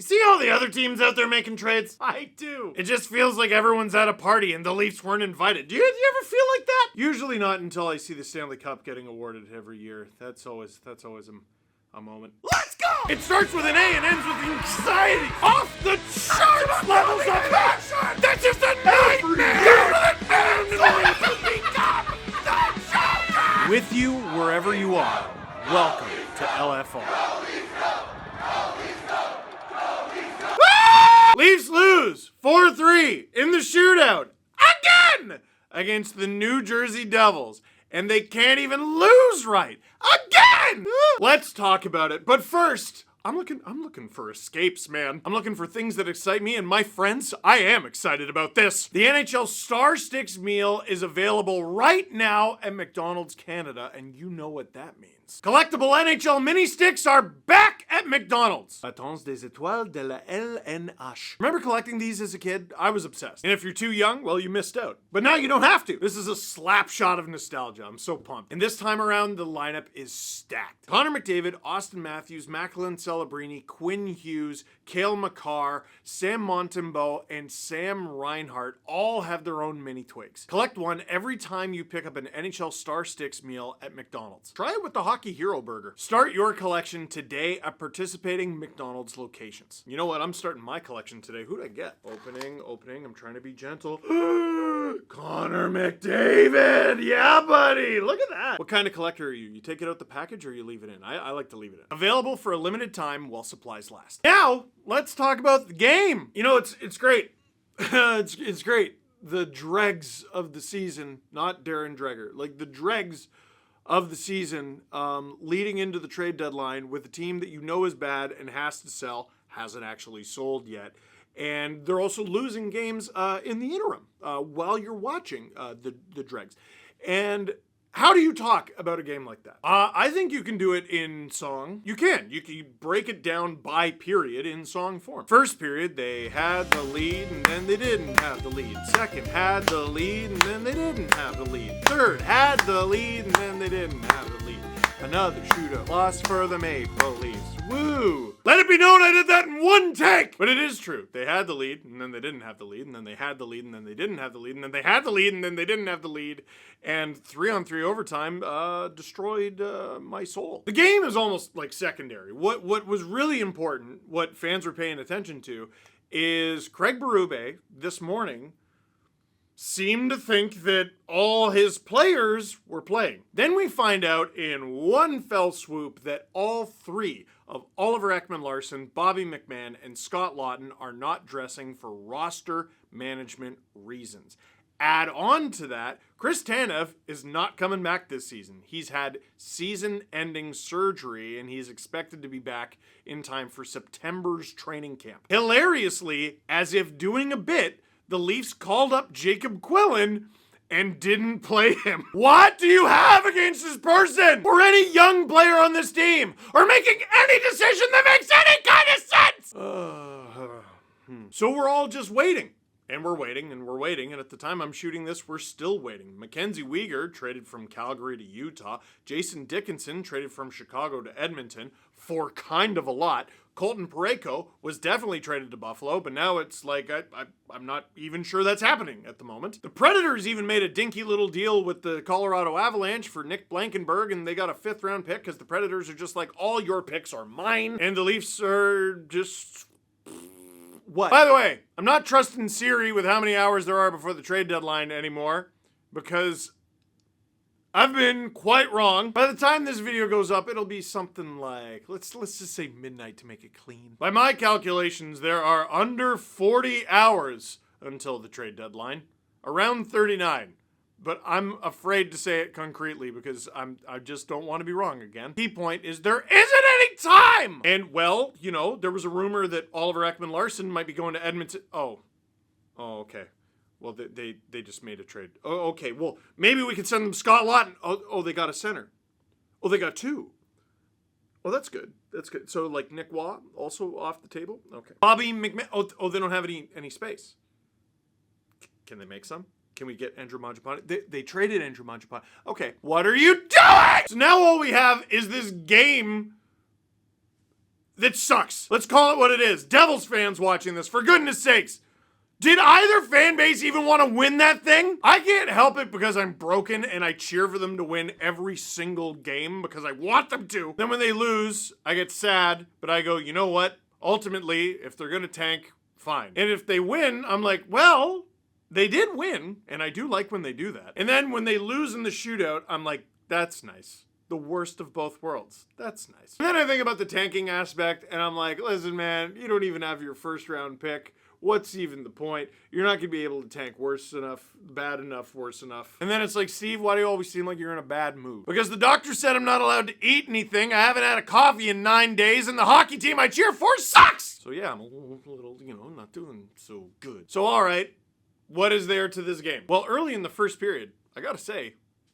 You see all the other teams out there making trades? I do. It just feels like everyone's at a party and the Leafs weren't invited. Do you ever feel like that? Usually not until I see the Stanley Cup getting awarded every year. That's always a moment. Let's go! It starts with an A and ends with anxiety. Off the charts levels of passion. That's just a nightmare. With you wherever you are. Welcome to LFR. Leafs lose 4-3 in the shootout again against the New Jersey Devils. And they can't even lose right again. Let's talk about it. But first, I'm looking for escapes, man. I'm looking for things that excite me, and my friends, I am excited about this. The NHL Star Sticks meal is available right now at McDonald's Canada, and you know what that means. Collectible NHL mini sticks are back at McDonald's. Bâtons des étoiles de la LNH. Remember collecting these as a kid? I was obsessed. And if you're too young, well, you missed out. But now you don't have to. This is a slap shot of nostalgia. I'm so pumped. And this time around, the lineup is stacked. Connor McDavid, Austin Matthews, Macklin Celebrini, Quinn Hughes, Cale Makar, Sam Montembeault, and Sam Reinhart all have their own mini twigs. Collect one every time you pick up an NHL Star Sticks meal at McDonald's. Try it with the Hockey Hero Burger. Start your collection today at participating McDonald's locations. You know what? I'm starting my collection today. Who'd I get? Opening. I'm trying to be gentle. Connor McDavid! Yeah, buddy! Look at that! What kind of collector are you? You take it out the package or you leave it in? I like to leave it in. Available for a limited time while supplies last. Now, let's talk about the game. You know, it's great. it's great. The dregs of the season, not Darren Dreger, like the dregs of the season leading into the trade deadline with a team that you know is bad and has to sell, hasn't actually sold yet. And they're also losing games in the interim while you're watching the dregs. And how do you talk about a game like that? I think you can do it in song. You can break it down by period in song form. First period, they had the lead and then they didn't have the lead. Second, had the lead and then they didn't have the lead. Third, had the lead and then they didn't have the lead. Another shootout loss for the Maple Leafs. Woo! Let it be known I did that in one take! But it is true. They had the lead, and then they didn't have the lead, and then they had the lead, and then they didn't have the lead, and then they had the lead, and then they didn't have the lead. And 3-on-3 overtime destroyed my soul. The game is almost like secondary. What was really important, what fans were paying attention to, is Craig Berube this morning seemed to think that all his players were playing. Then we find out in one fell swoop that all three of Oliver Ekman-Larsson, Bobby McMahon, and Scott Laughton are not dressing for roster management reasons. Add on to that, Chris Tanev is not coming back this season. He's had season-ending surgery, and he's expected to be back in time for September's training camp. Hilariously, as if doing a bit, the Leafs called up Jacob Quillen and didn't play him. What do you have against this person? Or any young player on this team? Or making any decision that makes any kind of sense? So we're all just waiting. And we're waiting, and we're waiting, and at the time I'm shooting this, we're still waiting. Mackenzie Weegar traded from Calgary to Utah. Jason Dickinson traded from Chicago to Edmonton for kind of a lot. Colton Parayko was definitely traded to Buffalo, but now it's like I'm not even sure that's happening at the moment. The Predators even made a dinky little deal with the Colorado Avalanche for Nick Blankenberg, and they got a 5th-round pick because the Predators are just like, all your picks are mine, and the Leafs are just... What? By the way, I'm not trusting Siri with how many hours there are before the trade deadline anymore, because I've been quite wrong. By the time this video goes up, it'll be something like, let's just say midnight to make it clean. By my calculations, there are under 40 hours until the trade deadline. Around 39. But I'm afraid to say it concretely because I just don't want to be wrong again. Key point is there isn't any time! And well, you know, there was a rumor that Oliver Ekman-Larsson might be going to Edmonton. Oh, okay. Well, they just made a trade. Oh, okay. Well, maybe we could send them Scott Laughton. Oh, they got a center. Oh, they got 2. Oh, that's good. That's good. So, like, Nick Waugh also off the table? Okay. Bobby McMahon. Oh, they don't have any space. Can they make some? Can we get Andrew Mangiapane? They traded Andrew Mangiapane. Okay, what are you doing? So now all we have is this game that sucks. Let's call it what it is. Devils fans watching this, for goodness sakes. Did either fan base even want to win that thing? I can't help it because I'm broken and I cheer for them to win every single game because I want them to. Then when they lose, I get sad, but I go, you know what? Ultimately, if they're going to tank, fine. And if they win, I'm like, well, they did win, and I do like when they do that. And then when they lose in the shootout, I'm like, that's nice. The worst of both worlds. That's nice. And then I think about the tanking aspect, and I'm like, listen, man, you don't even have your first round pick. What's even the point? You're not going to be able to tank worse enough, bad enough, worse enough. And then it's like, Steve, why do you always seem like you're in a bad mood? Because the doctor said I'm not allowed to eat anything. I haven't had a coffee in 9 days, and the hockey team I cheer for sucks! So yeah, I'm a little, not doing so good. So all right, what is there to this game? Well, early in the first period, I gotta say,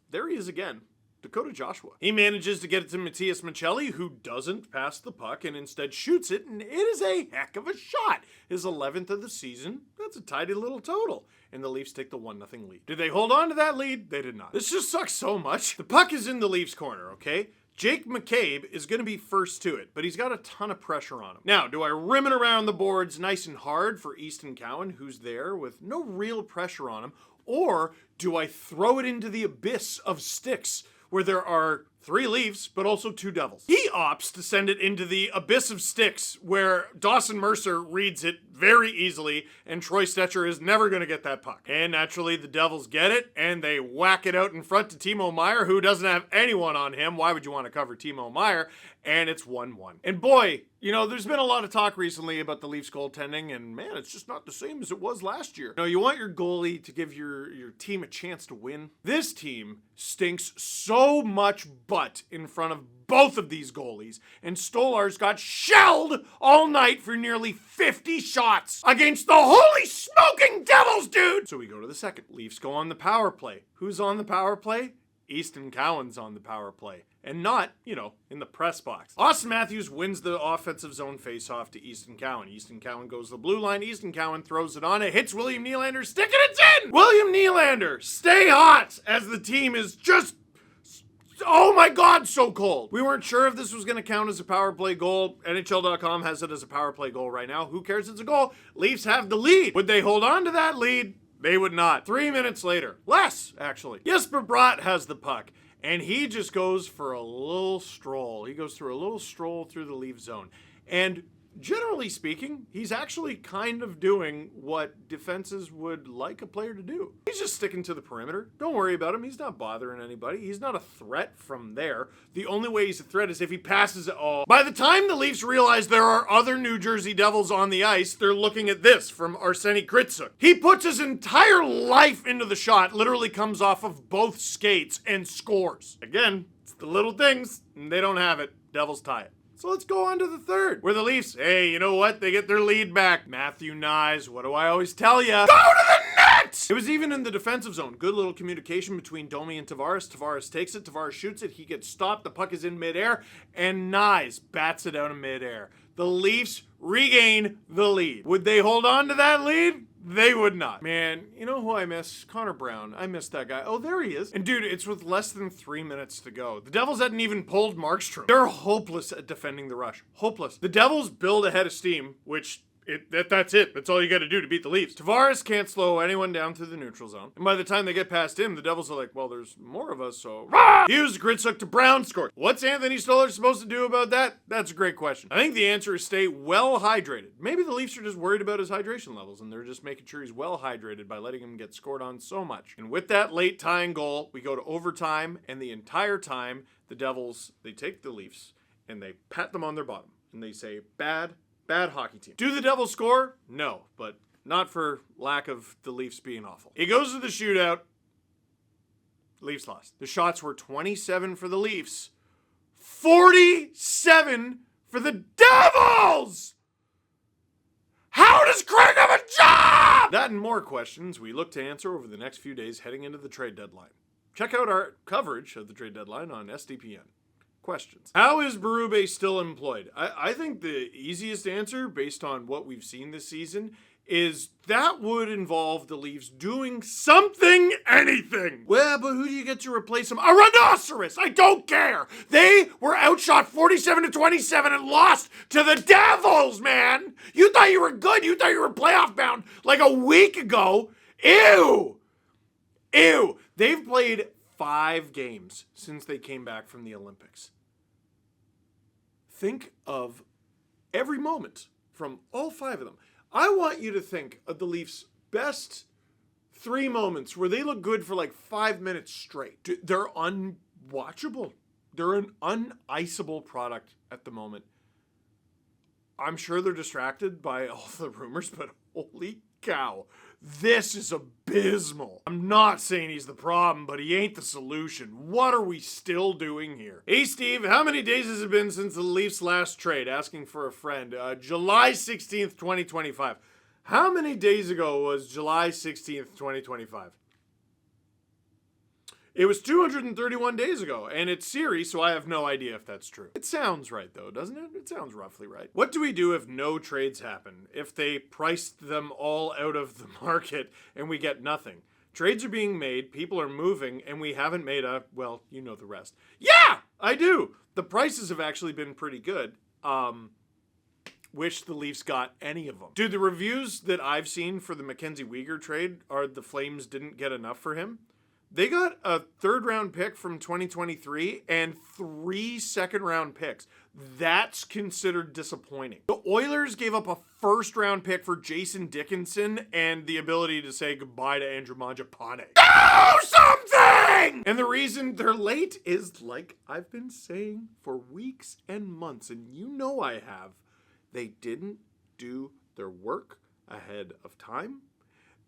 there he is again. Dakota Joshua. He manages to get it to Matias Maccelli, who doesn't pass the puck and instead shoots it, and it is a heck of a shot. His 11th of the season. That's a tidy little total. And the Leafs take the 1-0 lead. Did they hold on to that lead? They did not. This just sucks so much. The puck is in the Leafs' corner, okay? Jake McCabe is going to be first to it, but he's got a ton of pressure on him. Now, do I rim it around the boards nice and hard for Easton Cowan, who's there with no real pressure on him, or do I throw it into the abyss of sticks where there are 3 Leafs, but also 2 Devils? He opts to send it into the abyss of sticks, where Dawson Mercer reads it very easily, and Troy Stetcher is never going to get that puck. And naturally, the Devils get it, and they whack it out in front to Timo Meier, who doesn't have anyone on him. Why would you want to cover Timo Meier? And it's 1-1. And boy, there's been a lot of talk recently about the Leafs goaltending, and man, it's just not the same as it was last year. You want your goalie to give your team a chance to win. This team stinks so much butt in front of both of these goalies, and Stolarz got shelled all night for nearly 50 shots against the holy smoking Devils, dude! So we go to the second. Leafs go on the power play. Who's on the power play? Easton Cowan's on the power play. And not, in the press box. Austin Matthews wins the offensive zone faceoff to Easton Cowan. Easton Cowan goes to the blue line. Easton Cowan throws it on. It hits William Nylander's stick, and it's in! William Nylander, stay hot as the team is just, oh my God, so cold. We weren't sure if this was going to count as a power play goal. NHL.com has it as a power play goal right now. Who cares? It's a goal. Leafs have the lead. Would they hold on to that lead? They would not. 3 minutes later. Less, actually. Jesper Bratt has the puck, and he just goes for a little stroll. He goes through a little stroll through the Leaf zone. And generally speaking, he's actually kind of doing what defenses would like a player to do. He's just sticking to the perimeter. Don't worry about him. He's not bothering anybody. He's not a threat from there. The only way he's a threat is if he passes it all. By the time the Leafs realize there are other New Jersey Devils on the ice, they're looking at this from Arseny Gritsuk. He puts his entire life into the shot, literally comes off of both skates, and scores. Again, it's the little things, and they don't have it. Devils tie it. So let's go on to the third, where the Leafs, hey, you know what? They get their lead back. Matthew Nyes, what do I always tell you? Go to the net! It was even in the defensive zone. Good little communication between Domi and Tavares. Tavares takes it. Tavares shoots it. He gets stopped. The puck is in midair, and Nyes bats it out of midair. The Leafs regain the lead. Would they hold on to that lead? They would not. Man, you know who I miss? Connor Brown. I miss that guy. Oh, there he is. And dude, it's with less than 3 minutes to go. The Devils hadn't even pulled Markstrom. They're hopeless at defending the rush. Hopeless. The Devils build ahead of steam, which that's it. That's all you got to do to beat the Leafs. Tavares can't slow anyone down through the neutral zone. And by the time they get past him, the Devils are like, well, there's more of us, so... Rah! Hughes, Gritsuk to Brown scored. What's Anthony Stolarz supposed to do about that? That's a great question. I think the answer is stay well hydrated. Maybe the Leafs are just worried about his hydration levels, and they're just making sure he's well hydrated by letting him get scored on so much. And with that late tying goal, we go to overtime, and the entire time, the Devils, they take the Leafs, and they pat them on their bottom, and they say, bad hockey team. Do the Devils score? No, but not for lack of the Leafs being awful. It goes to the shootout. Leafs lost. The shots were 27 for the Leafs, 47 for the Devils! How does Craig have a job? That and more questions we look to answer over the next few days heading into the trade deadline. Check out our coverage of the trade deadline on SDPN. Questions. How is Berube still employed? I think the easiest answer, based on what we've seen this season, is that would involve the Leafs doing something, anything. Well, but who do you get to replace them? A rhinoceros! I don't care! They were outshot 47-27 and lost to the Devils, man! You thought you were good, you thought you were playoff bound like a week ago. Ew! Ew! They've played 5 games since they came back from the Olympics. Think of every moment from all 5 of them. I want you to think of the Leafs' best 3 moments where they look good for like 5 minutes straight. They're unwatchable. They're an uniceable product at the moment. I'm sure they're distracted by all the rumors, but holy cow, this is abysmal. I'm not saying he's the problem, but he ain't the solution. What are we still doing here? Hey Steve, how many days has it been since the Leafs last trade? Asking for a friend. July 16th, 2025. How many days ago was July 16th, 2025? It was 231 days ago, and it's Siri, so I have no idea if that's true. It sounds right, though, doesn't it? It sounds roughly right. What do we do if no trades happen? If they priced them all out of the market and we get nothing? Trades are being made, people are moving, and we haven't made well, you know the rest. Yeah, I do! The prices have actually been pretty good. Wish the Leafs got any of them. Dude, the reviews that I've seen for the Mackenzie Weegar trade are the Flames didn't get enough for him. They got a 3rd-round pick from 2023 and 3 second-round picks. That's considered disappointing. The Oilers gave up a 1st-round pick for Jason Dickinson and the ability to say goodbye to Andrew Mangiapane. Do something! And the reason they're late is, like I've been saying for weeks and months, and you know I have, they didn't do their work ahead of time.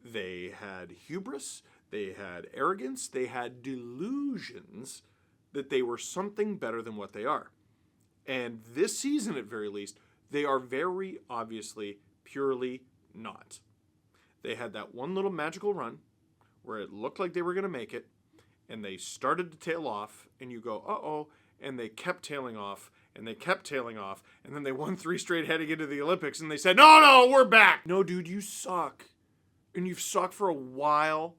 They had hubris. They had arrogance, they had delusions that they were something better than what they are. And this season, at very least, they are very obviously purely not. They had that one little magical run where it looked like they were going to make it, and they started to tail off, and you go, uh-oh, and they kept tailing off, and they kept tailing off, and then they won 3 straight heading into the Olympics, and they said, no, we're back. No, dude, you suck. And you've sucked for a while.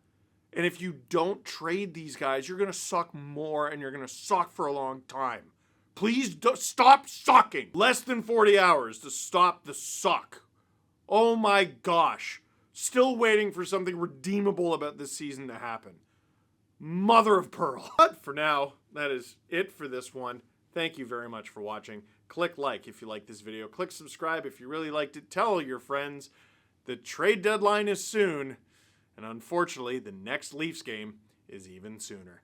And if you don't trade these guys, you're going to suck more and you're going to suck for a long time. Please stop sucking. Less than 40 hours to stop the suck. Oh my gosh. Still waiting for something redeemable about this season to happen. Mother of pearl. But for now, that is it for this one. Thank you very much for watching. Click like if you like this video. Click subscribe if you really liked it. Tell your friends. The trade deadline is soon. And unfortunately, the next Leafs game is even sooner.